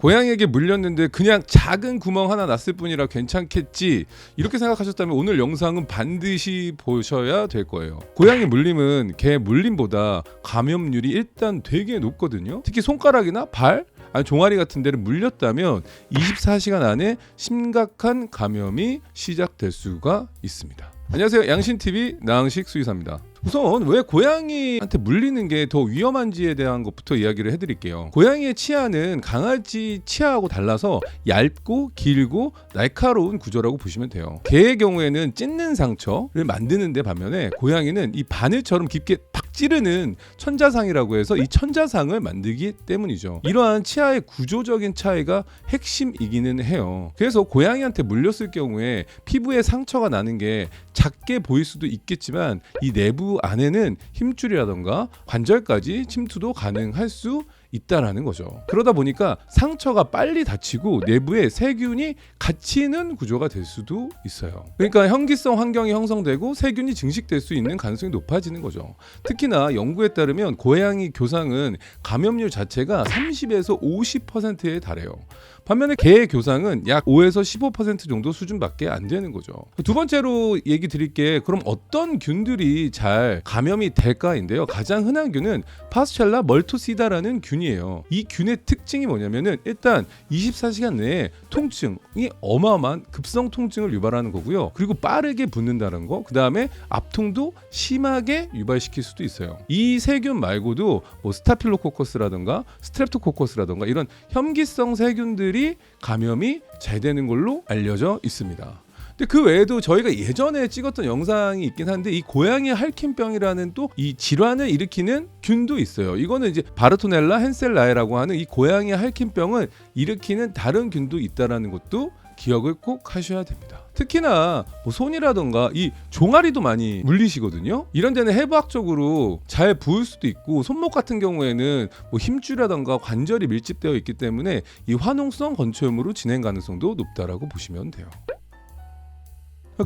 고양이에게 물렸는데 그냥 작은 구멍 하나 났을 뿐이라 괜찮겠지, 이렇게 생각하셨다면 오늘 영상은 반드시 보셔야 될 거예요. 고양이 물림은 개 물림보다 감염률이 일단 되게 높거든요. 특히 손가락이나 발, 종아리 같은 데를 물렸다면 24시간 안에 심각한 감염이 시작될 수가 있습니다. 안녕하세요, 양신TV 나항식 수의사입니다. 우선 왜 고양이한테 물리는 게 더 위험한지에 대한 것부터 이야기를 해드릴게요. 고양이의 치아는 강아지 치아하고 달라서 얇고 길고 날카로운 구조라고 보시면 돼요. 개의 경우에는 찢는 상처를 만드는 데 반면에 고양이는 이 바늘처럼 깊게 팍 찌르는 천자상이라고 해서 이 천자상을 만들기 때문이죠. 이러한 치아의 구조적인 차이가 핵심이기는 해요. 그래서 고양이한테 물렸을 경우에 피부에 상처가 나는 게 작게 보일 수도 있겠지만 이 내부 안에는 힘줄이라던가 관절까지 침투도 가능할 수 있다라는 거죠. 그러다 보니까 상처가 빨리 닫히고 내부에 세균이 갇히는 구조가 될 수도 있어요. 그러니까 현기성 환경이 형성되고 세균이 증식될 수 있는 가능성이 높아지는 거죠. 특히나 연구에 따르면 고양이 교상은 감염률 자체가 30에서 50%에 달해요. 반면에 개의 교상은 약 5에서 15% 정도 수준밖에 안 되는 거죠. 두 번째로 얘기 드릴게, 그럼 어떤 균들이 잘 감염이 될까인데요. 가장 흔한 균은 파스첼라 멀토시다라는 균이에요. 이 균의 특징이 뭐냐면은 일단 24시간 내에 통증이 어마어마한 급성 통증을 유발하는 거고요. 그리고 빠르게 붓는다는 거, 그 다음에 압통도 심하게 유발시킬 수도 있어요. 이 세균 말고도 뭐 스타필로코커스라든가 스트랩토코커스라든가 이런 현기성 세균들이 감염이 잘 되는 걸로 알려져 있습니다. 근데 그 외에도 저희가 예전에 찍었던 영상이 있긴 한데 이 고양이 할킨병이라는 또 이 질환을 일으키는 균도 있어요. 이거는 이제 바르토넬라 헨셀라에라고 하는 이 고양이 할킨병을 일으키는 다른 균도 있다라는 것도 기억을 꼭 하셔야 됩니다. 특히나 뭐 손이라던가 이 종아리도 많이 물리시거든요. 이런 데는 해부학적으로 잘 부을 수도 있고, 손목 같은 경우에는 뭐 힘줄이라던가 관절이 밀집되어 있기 때문에 이 화농성 건초염으로 진행 가능성도 높다라고 보시면 돼요.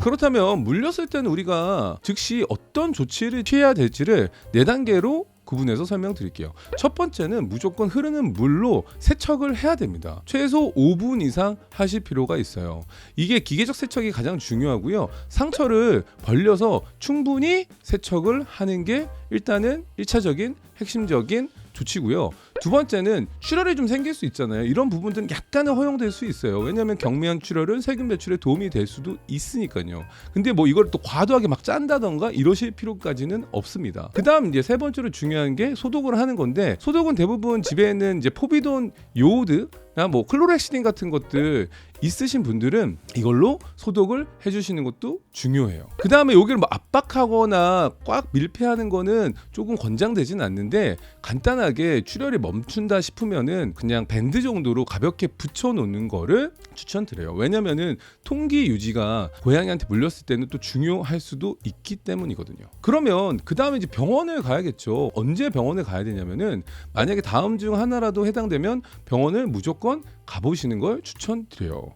그렇다면 물렸을 때는 우리가 즉시 어떤 조치를 취해야 될지를 4단계로 구분해서 설명드릴게요. 첫 번째는 무조건 흐르는 물로 세척을 해야 됩니다. 최소 5분 이상 하실 필요가 있어요. 이게 기계적 세척이 가장 중요하고요. 상처를 벌려서 충분히 세척을 하는 게 일단은 1차적인 핵심적인 조치고요. 두 번째는 출혈이 좀 생길 수 있잖아요. 이런 부분들은 약간은 허용될 수 있어요. 왜냐하면 경미한 출혈은 세균 배출에 도움이 될 수도 있으니까요. 근데 뭐 이걸 또 과도하게 막 짠다던가 이러실 필요까지는 없습니다. 그 다음 이제 세 번째로 중요한 게 소독을 하는 건데, 소독은 대부분 집에는 이제 포비돈 요오드나 뭐 클로렉시딘 같은 것들 있으신 분들은 이걸로 소독을 해주시는 것도 중요해요. 그 다음에 여기를 뭐 압박하거나 꽉 밀폐하는 거는 조금 권장되진 않는데, 간단하게 출혈이 멈춘다 싶으면은 그냥 밴드 정도로 가볍게 붙여놓는 거를 추천드려요. 왜냐면은 통기 유지가 고양이한테 물렸을 때는 또 중요할 수도 있기 때문이거든요. 그러면 그 다음에 이제 병원을 가야겠죠. 언제 병원을 가야 되냐면은 만약에 다음 중 하나라도 해당되면 병원을 무조건 가보시는 걸 추천드려요.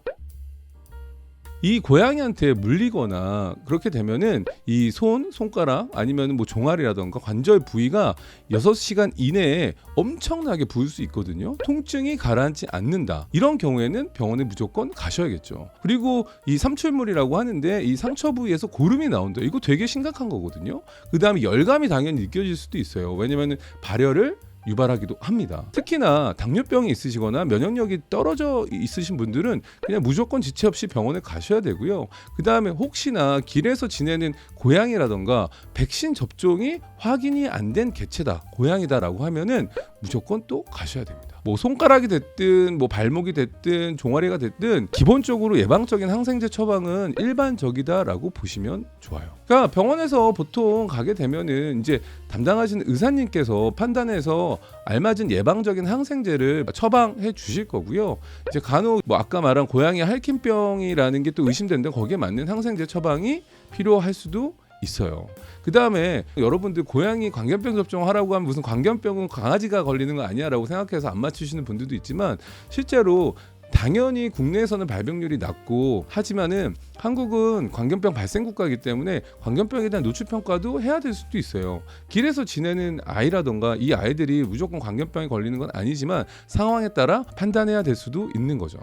이 고양이한테 물리거나 그렇게 되면은 이 손가락 아니면 뭐 종아리라던가 관절 부위가 6시간 이내에 엄청나게 부을 수 있거든요. 통증이 가라앉지 않는다. 이런 경우에는 병원에 무조건 가셔야겠죠. 그리고 이 삼출물이라고 하는데 이 상처 부위에서 고름이 나온다. 이거 되게 심각한 거거든요. 그 다음에 열감이 당연히 느껴질 수도 있어요. 왜냐면은 발열을 유발하기도 합니다. 특히나 당뇨병이 있으시거나 면역력이 떨어져 있으신 분들은 그냥 무조건 지체 없이 병원에 가셔야 되고요. 그 다음에 혹시나 길에서 지내는 고양이라던가 백신 접종이 확인이 안 된 개체다, 고양이다라고 하면은 무조건 또 가셔야 됩니다. 뭐 손가락이 됐든 뭐 발목이 됐든 종아리가 됐든 기본적으로 예방적인 항생제 처방은 일반적이다라고 보시면 좋아요. 그러니까 병원에서 보통 가게 되면은 이제 담당하시는 의사님께서 판단해서 알맞은 예방적인 항생제를 처방해 주실 거고요. 이제 간혹 뭐 아까 말한 고양이 할킨병이라는 게 또 의심되는데 거기에 맞는 항생제 처방이 필요할 수도 있어요. 그 다음에 여러분들 고양이 광견병 접종하라고 하면 무슨 광견병은 강아지가 걸리는 거 아니야 라고 생각해서 안 맞추시는 분들도 있지만, 실제로 당연히 국내에서는 발병률이 낮고 하지만은 한국은 광견병 발생 국가이기 때문에 광견병에 대한 노출 평가도 해야 될 수도 있어요. 길에서 지내는 아이라던가 이 아이들이 무조건 광견병에 걸리는 건 아니지만 상황에 따라 판단해야 될 수도 있는 거죠.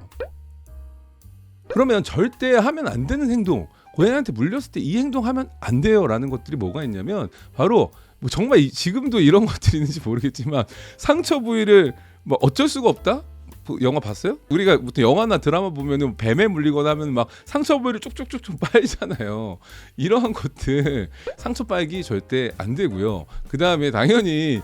그러면 절대 하면 안 되는 행동, 고양이한테 물렸을 때 이 행동 하면 안 돼요 라는 것들이 뭐가 있냐면 바로 뭐 정말 지금도 이런 것들이 있는지 모르겠지만 상처 부위를 뭐 어쩔 수가 없다? 영화 봤어요? 우리가 보통 영화나 드라마 보면은 뱀에 물리거나 하면 막 상처 부위를 쭉쭉쭉쭉 빨잖아요. 이러한 것들 상처 빨기 절대 안 되고요. 그 다음에 당연히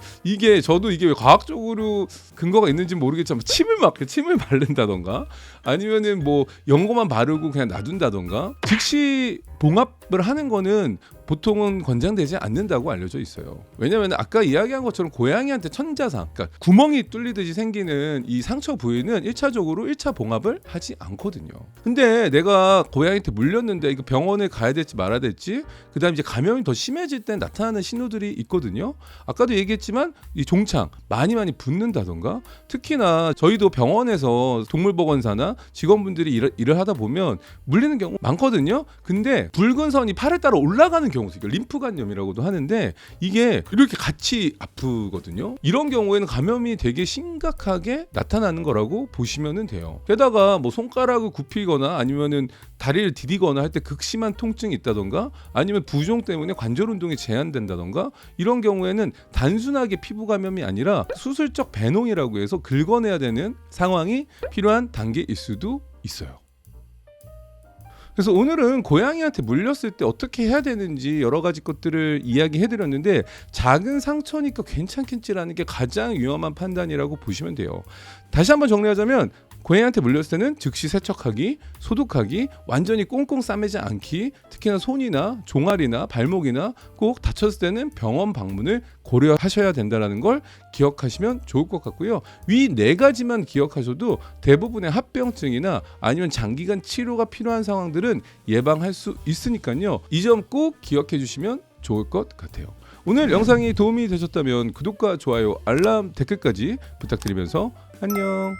저도 이게 왜 과학적으로 근거가 있는지 모르겠지만 침을 바른다던가 아니면은 뭐 연고만 바르고 그냥 놔둔다던가 즉시 봉합을 하는 거는 보통은 권장되지 않는다고 알려져 있어요. 왜냐하면 아까 이야기한 것처럼 고양이한테 천자상, 그러니까 구멍이 뚫리듯이 생기는 이 상처 부위는 1차적으로 1차 봉합을 하지 않거든요. 근데 내가 고양이한테 물렸는데 이거 병원에 가야 될지 말아야 될지, 그다음 이제 감염이 더 심해질 때 나타나는 신호들이 있거든요. 아까도 얘기했지만 이 종창 많이 붓는다던가, 특히나 저희도 병원에서 동물보건사나 직원분들이 일을 하다 보면 물리는 경우 많거든요. 근데 붉은 선이 팔에 따라 올라가는 경우도 있어요. 림프관염이라고도 하는데 이게 이렇게 같이 아프거든요. 이런 경우에는 감염이 되게 심각하게 나타나는 거라고 보시면 돼요. 게다가 뭐 손가락을 굽히거나 아니면은 다리를 디디거나 할 때 극심한 통증이 있다던가 아니면 부종 때문에 관절 운동이 제한된다던가 이런 경우에는 단순하게 피부 감염이 아니라 수술적 배농이라고 해서 긁어내야 되는 상황이 필요한 단계일 수도 있어요. 그래서 오늘은 고양이한테 물렸을 때 어떻게 해야 되는지 여러 가지 것들을 이야기해드렸는데 작은 상처니까 괜찮겠지라는 게 가장 위험한 판단이라고 보시면 돼요. 다시 한번 정리하자면 고양이한테 물렸을 때는 즉시 세척하기, 소독하기, 완전히 꽁꽁 싸매지 않기, 특히나 손이나 종아리나 발목이나 꼭 다쳤을 때는 병원 방문을 고려하셔야 된다는 걸 기억하시면 좋을 것 같고요. 위 4가지만 기억하셔도 대부분의 합병증이나 아니면 장기간 치료가 필요한 상황들은 예방할 수 있으니까요. 이 점 꼭 기억해 주시면 좋을 것 같아요. 오늘 영상이 도움이 되셨다면 구독과 좋아요, 알람, 댓글까지 부탁드리면서 안녕.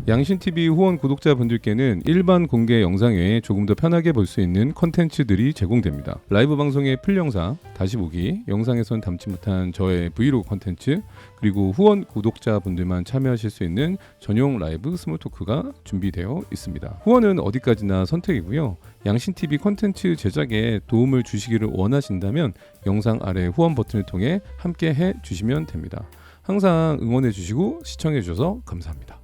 양신TV 후원 구독자분들께는 일반 공개 영상 외에 조금 더 편하게 볼 수 있는 콘텐츠들이 제공됩니다. 라이브 방송의 풀영상, 다시 보기, 영상에선 담지 못한 저의 브이로그 콘텐츠, 그리고 후원 구독자분들만 참여하실 수 있는 전용 라이브 스몰 토크가 준비되어 있습니다. 후원은 어디까지나 선택이고요. 양신TV 콘텐츠 제작에 도움을 주시기를 원하신다면 영상 아래 후원 버튼을 통해 함께 해주시면 됩니다. 항상 응원해주시고 시청해주셔서 감사합니다.